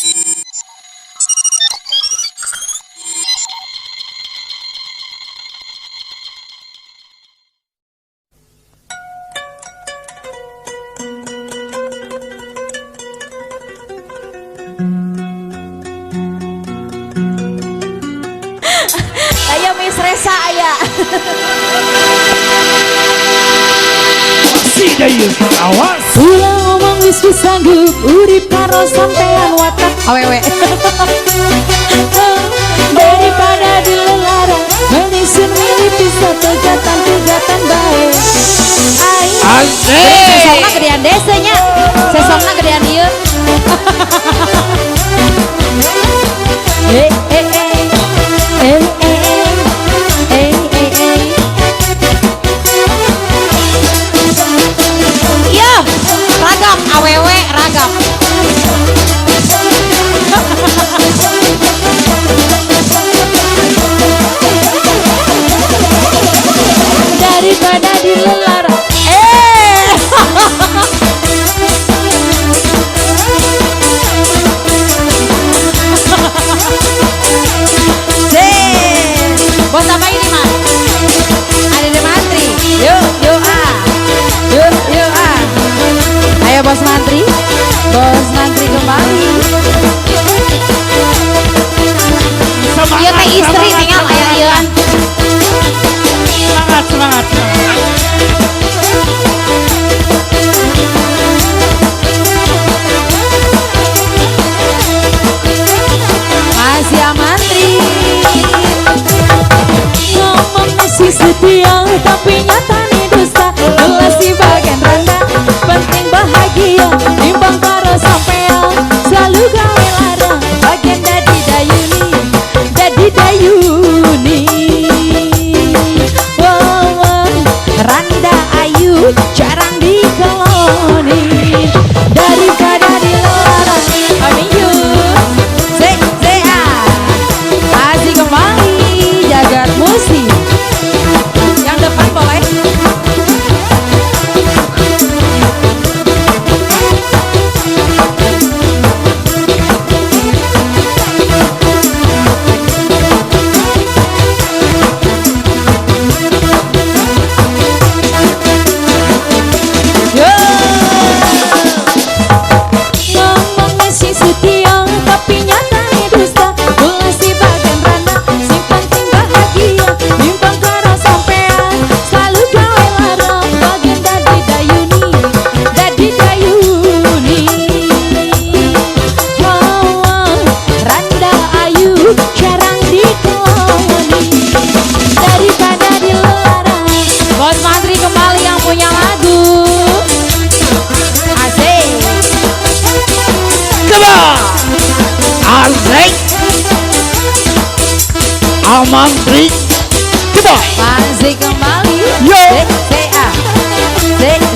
Ayo Miss Resa aya. Si dayu awas. Ulah ngomong wis sanggup urip karo sampean watak awewe. Daripada dilarang mending milih bisa tegatan bae. Sesongna gedean desanya. Sesongna gedean ieu. Iya, ragam awewe ragam. Daripada dilarang. Bos apa ini mas? Ada di mantri. Yuk Ayo bos mantri kembali. Iya teh istri tinggal ayah. Semangat. Masih ya mantri. Ngomong masih setia tapi nyatanya dusta. Belas di bagian rendah penting bahagia timbang karo sampean selalu gawe larang bagian dadi dayuni. Wow, Randa Ayu jarang dikeloni daripada dilarang. Masih kembali jagat musik. Yang depan boleh. Ngomong masih setia tapi nyatanya dusta. Belas di bagian rana si penting bahagia timbang karo sampean selalu gawe larang bagian dadi dayuni. Wow, Randa Ayu jarang dikeloni daripada dilarang. Bos Mantri kembali yang punya lagu. Asik. Coba. Asik. Amantri. Coba. Masih kembali. Yo.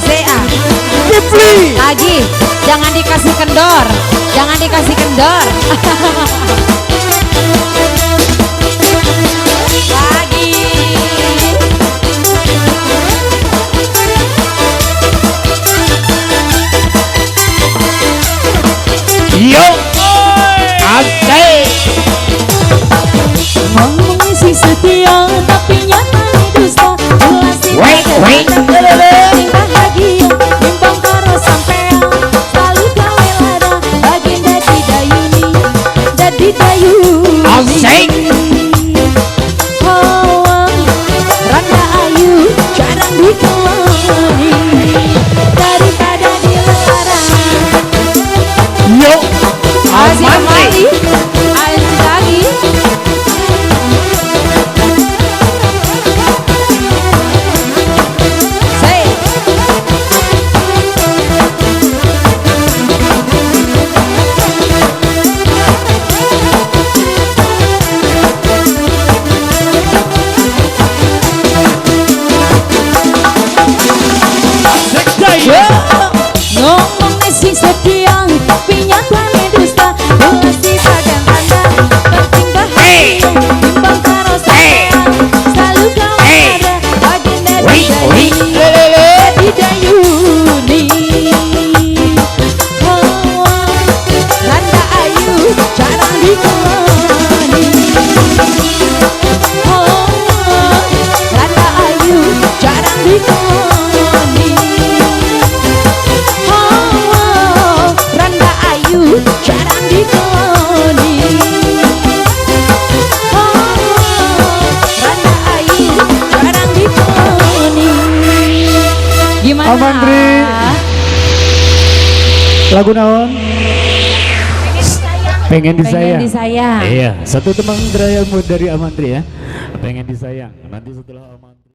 ZA. Kipli. Lagi, jangan dikasih kendor. Lagi. Yo. Asik. Ngomong si setia tapi nyatanya dusta. Belas di Wait. bahagia timbang karo sampean selalu gawe larang bagian dadi dayuni. Asik. Oh, Randa Ayu jarang dikeloni daripada dilarang. Yo. Masih Amantri. kembali lagi. Ngomong masih setia tapi nyatanya dusta. Belas di bagian randa penting bahagia timbang karo sampean selalu gawe larang bagian dadi dayuni. Oh, Randa Ayu Amandri. Lagu naon? Pengen disayang. Pengen disayang. Iya, satu teman trial dari Amandri ya. Pengen disayang. Nanti setelah Amandri